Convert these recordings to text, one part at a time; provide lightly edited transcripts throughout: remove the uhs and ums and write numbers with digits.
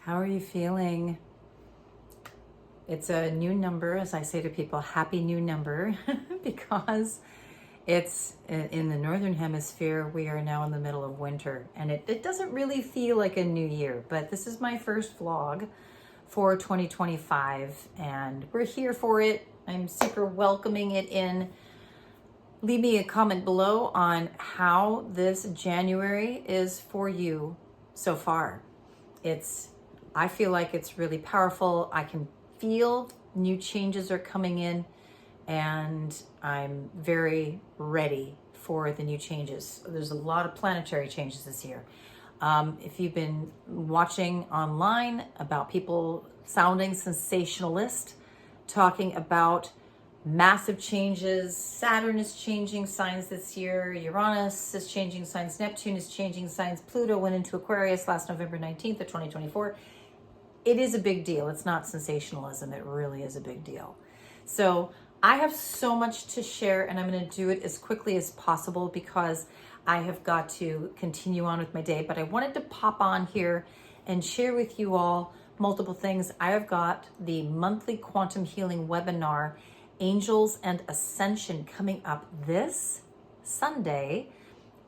How are you feeling? It's a new number, as I say to people, happy new number, because it's in the Northern Hemisphere, we are now in the middle of winter, and it doesn't really feel like a new year, but this is my first vlog for 2025, and we're here for it. I'm super welcoming it in. Leave me a comment below on how this January is for you so far. I feel like it's really powerful. I can feel new changes are coming in, and I'm very ready for the new changes. There's a lot of planetary changes this year. If you've been watching online about people sounding sensationalist, talking about massive changes, Saturn is changing signs this year, Uranus is changing signs, Neptune is changing signs, Pluto went into Aquarius last November 19th of 2024. It is a big deal. It's not sensationalism. It really is a big deal. So I have so much to share, and I'm going to do it as quickly as possible because I have got to continue on with my day. But I wanted to pop on here and share with you all multiple things. I have got the monthly quantum healing webinar, Angels and Ascension, coming up this Sunday,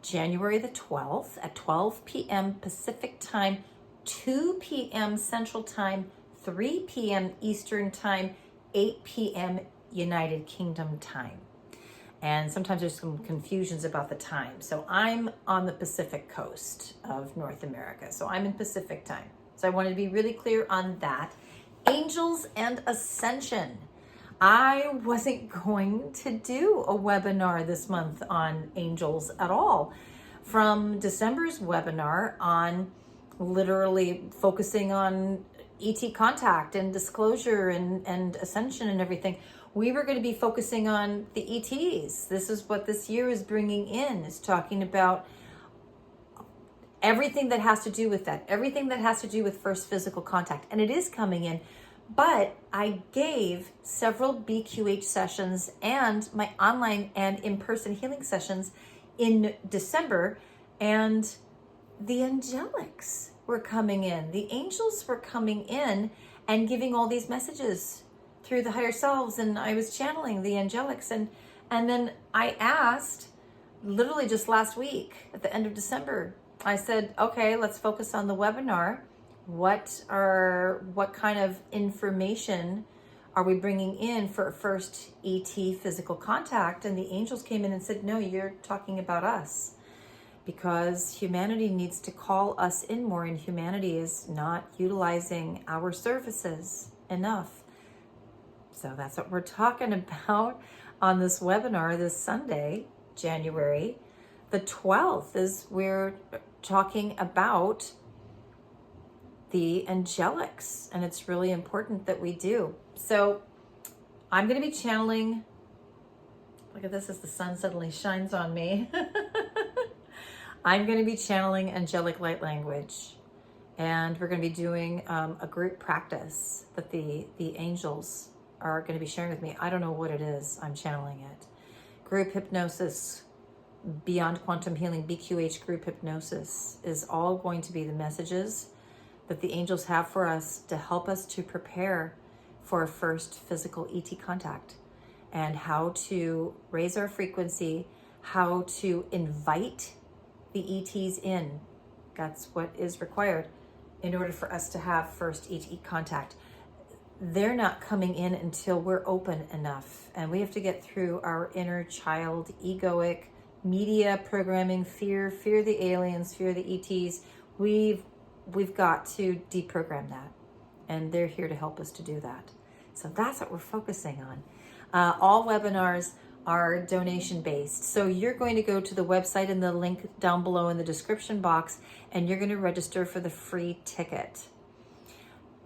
January the 12th at 12 p.m. Pacific time, 2 p.m. Central Time, 3 p.m. Eastern Time, 8 p.m. United Kingdom Time. And sometimes there's some confusions about the time. So I'm on the Pacific coast of North America. So I'm in Pacific time. So I wanted to be really clear on that. Angels and Ascension. I wasn't going to do a webinar this month on angels at all. From December's webinar on literally focusing on ET contact and disclosure and ascension and everything, we were going to be focusing on the ETs. This is what this year is bringing in, is talking about everything that has to do with that, everything that has to do with first physical contact. And it is coming in, but I gave several BQH sessions and my online and in-person healing sessions in December, and the angelics were coming in. The angels were coming in and giving all these messages through the higher selves, and I was channeling the angelics. And then I asked, literally just last week at the end of December, I said, okay, let's focus on the webinar. What kind of information are we bringing in for first ET physical contact? And the angels came in and said, no, you're talking about us, because humanity needs to call us in more, and humanity is not utilizing our services enough. So that's what we're talking about on this webinar this Sunday, January the 12th, is we're talking about the angelics, and it's really important that we do. So I'm going to be channeling, look at this as the sun suddenly shines on me. I'm going to be channeling angelic light language, and we're going to be doing a group practice that the angels are going to be sharing with me. I don't know what it is. I'm channeling it. Group hypnosis, beyond quantum healing, BQH group hypnosis is all going to be the messages that the angels have for us to help us to prepare for a first physical ET contact, and how to raise our frequency, how to invite the ETs in. That's what is required in order for us to have first ET contact. They're not coming in until we're open enough, and we have to get through our inner child, egoic, media programming, fear the aliens, fear the ETs. We've got to deprogram that, and they're here to help us to do that. So that's what we're focusing on. All webinars are donation based. So you're going to go to the website and the link down below in the description box, and you're going to register for the free ticket.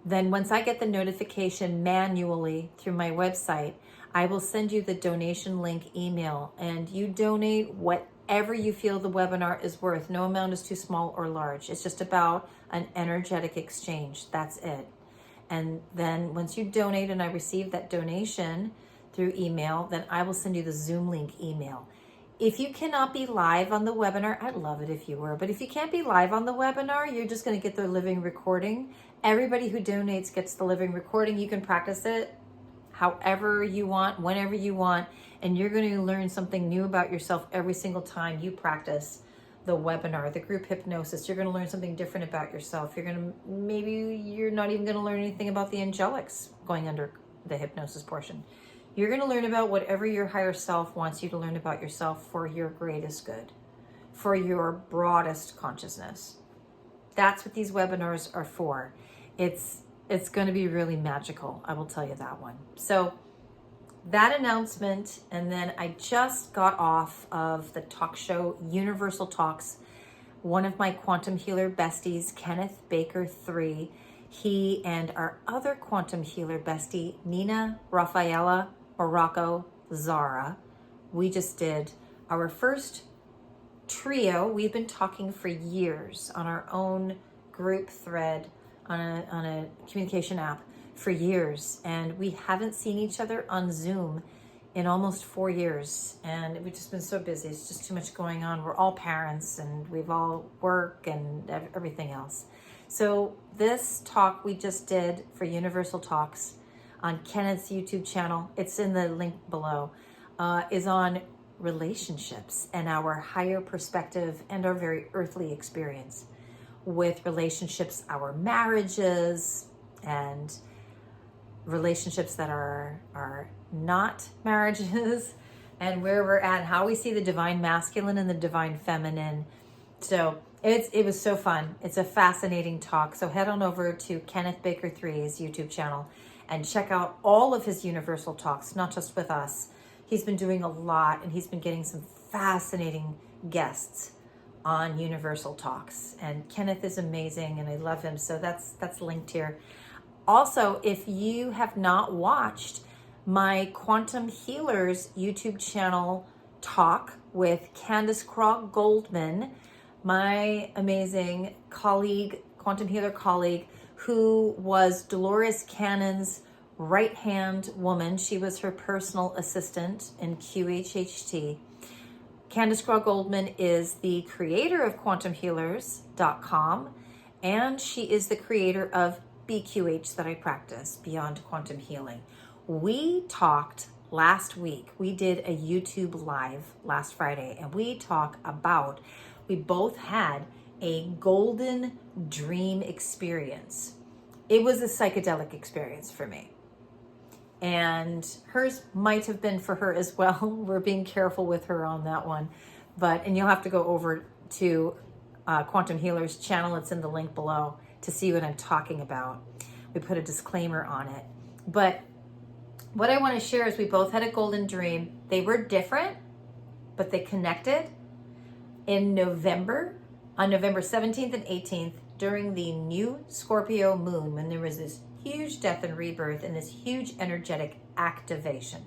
Then once I get the notification manually through my website, I will send you the donation link email, and you donate whatever you feel the webinar is worth. No amount is too small or large. It's just about an energetic exchange. That's it. And then once you donate and I receive that donation through email, then I will send you the Zoom link email. If you cannot be live on the webinar, I'd love it if you were, but if you can't be live on the webinar, you're just going to get the living recording, Everybody who donates gets the living recording. You can practice it however you want, whenever you want, and you're going to learn something new about yourself every single time you practice the webinar, the group hypnosis. You're going to learn something different about yourself. Maybe you're not even going to learn anything about the angelics going under the hypnosis portion. You're going to learn about whatever your higher self wants you to learn about yourself for your greatest good, for your broadest consciousness. That's what these webinars are for. It's going to be really magical. I will tell you that one. So that announcement, and then I just got off of the talk show YOUniversal Talks. One of my quantum healer besties, Kenneth Baker III, he and our other quantum healer bestie, Nina Rafaela or Rocco Zara, we just did our first trio. We've been talking for years on our own group thread on a communication app for years, and we haven't seen each other on Zoom in almost 4 years, and we've just been so busy. It's just too much going on. We're all parents, and we've all work and everything else. So this talk we just did for YOUniversal Talks on Kenneth's YouTube channel, it's in the link below, is on relationships and our higher perspective and our very earthly experience with relationships, our marriages, and relationships that are not marriages, and where we're at, how we see the divine masculine and the divine feminine. So it was so fun. It's a fascinating talk. So head on over to Kenneth Baker III's YouTube channel and check out all of his YOUniversal Talks, not just with us. He's been doing a lot, and he's been getting some fascinating guests on YOUniversal Talks. And Kenneth is amazing, and I love him. So that's linked here. Also, if you have not watched my Quantum Healers YouTube channel talk with Candace Craw-Goldman, my amazing colleague, quantum healer colleague, who was Dolores Cannon's right-hand woman. She was her personal assistant in QHHT. Candace Craw-Goldman is the creator of quantumhealers.com, and she is the creator of BQH that I practice, Beyond Quantum Healing. We talked last week. We did a YouTube live last Friday, and we both had a golden dream experience. It was a psychedelic experience for me. And hers might have been for her as well. We're being careful with her on that one. And you'll have to go over to Quantum Healer's channel. It's in the link below to see what I'm talking about. We put a disclaimer on it. But what I want to share is we both had a golden dream. They were different, but they connected in November, on November 17th and 18th, during the new Scorpio moon, when there was this huge death and rebirth and this huge energetic activation.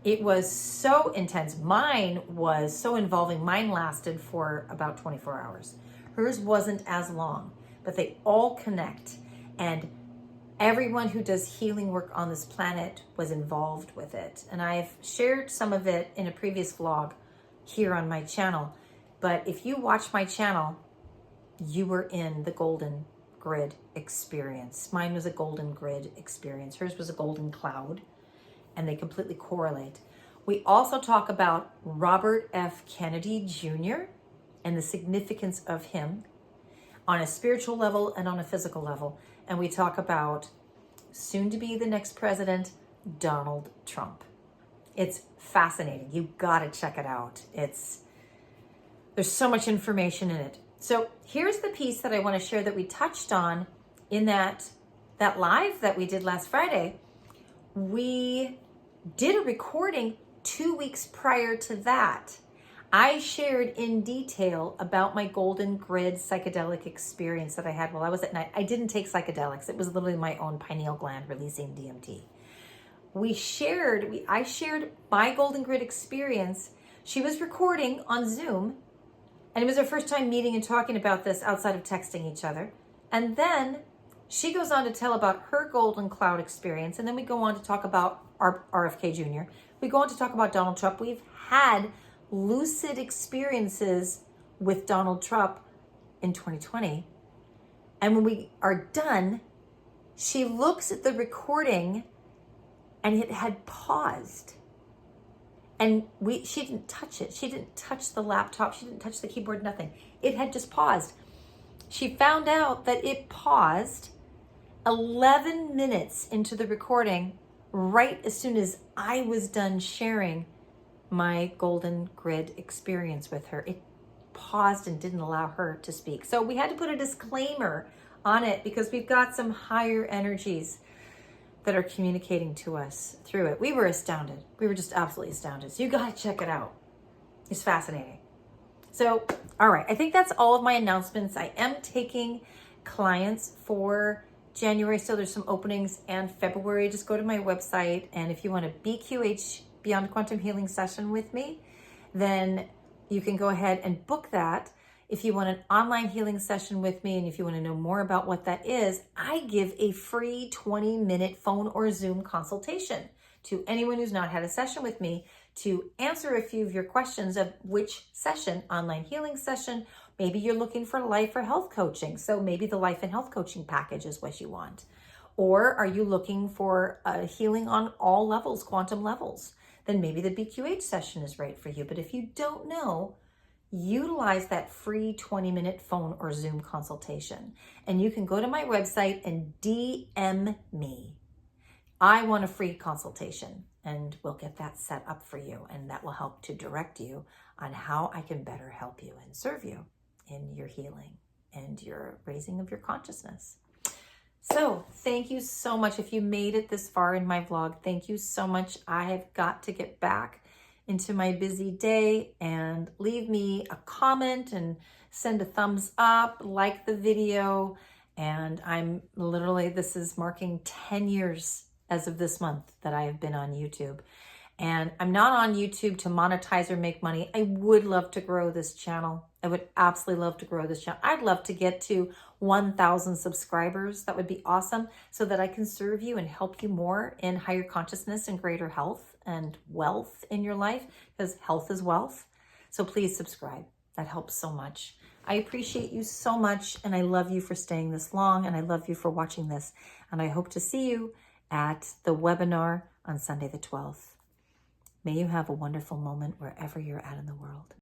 It was so intense. Mine was so involving. Mine lasted for about 24 hours. Hers wasn't as long, but they all connect. And everyone who does healing work on this planet was involved with it. And I've shared some of it in a previous vlog here on my channel. But if you watch my channel, you were in the golden grid experience. Mine was a golden grid experience. Hers was a golden cloud, and they completely correlate. We also talk about Robert F. Kennedy Jr. and the significance of him on a spiritual level and on a physical level. And we talk about soon to be the next president, Donald Trump. It's fascinating. You gotta check it out. There's so much information in it. So here's the piece that I want to share that we touched on in that live that we did last Friday. We did a recording 2 weeks prior to that. I shared in detail about my golden grid psychedelic experience that I had while I was at night. I didn't take psychedelics. It was literally my own pineal gland releasing DMT. I shared my golden grid experience. She was recording on Zoom, and it was our first time meeting and talking about this outside of texting each other. And then she goes on to tell about her golden cloud experience. And then we go on to talk about RFK Jr. We go on to talk about Donald Trump. We've had lucid experiences with Donald Trump in 2020. And when we are done, she looks at the recording and it had paused. And she didn't touch it. She didn't touch the laptop. She didn't touch the keyboard, nothing. It had just paused. She found out that it paused 11 minutes into the recording, right as soon as I was done sharing my golden grid experience with her. It paused and didn't allow her to speak. So we had to put a disclaimer on it because we've got some higher energies that are communicating to us through it. We were astounded. We were just absolutely astounded. So you got to check it out. It's fascinating. So, all right. I think that's all of my announcements. I am taking clients for January. So there's some openings, and February. Just go to my website. And if you want a BQH, Beyond Quantum Healing session with me, then you can go ahead and book that. If you want an online healing session with me, and if you want to know more about what that is, I give a free 20-minute phone or Zoom consultation to anyone who's not had a session with me to answer a few of your questions of which session, online healing session. Maybe you're looking for life or health coaching. So maybe the life and health coaching package is what you want. Or are you looking for a healing on all levels, quantum levels? Then maybe the BQH session is right for you. But if you don't know, utilize that free 20-minute phone or Zoom consultation. And you can go to my website and DM me. I want a free consultation, and we'll get that set up for you. And that will help to direct you on how I can better help you and serve you in your healing and your raising of your consciousness. So thank you so much. If you made it this far in my vlog, thank you so much. I have got to get back into my busy day, and leave me a comment and send a thumbs up, like the video. And this is marking 10 years as of this month that I have been on YouTube. And I'm not on YouTube to monetize or make money. I would love to grow this channel. I would absolutely love to grow this channel. I'd love to get to 1,000 subscribers. That would be awesome, so that I can serve you and help you more in higher consciousness and greater health and wealth in your life, because health is wealth. So please subscribe. That helps so much. I appreciate you so much, and I love you for staying this long, and I love you for watching this. And I hope to see you at the webinar on Sunday the 12th. May you have a wonderful moment wherever you're at in the world.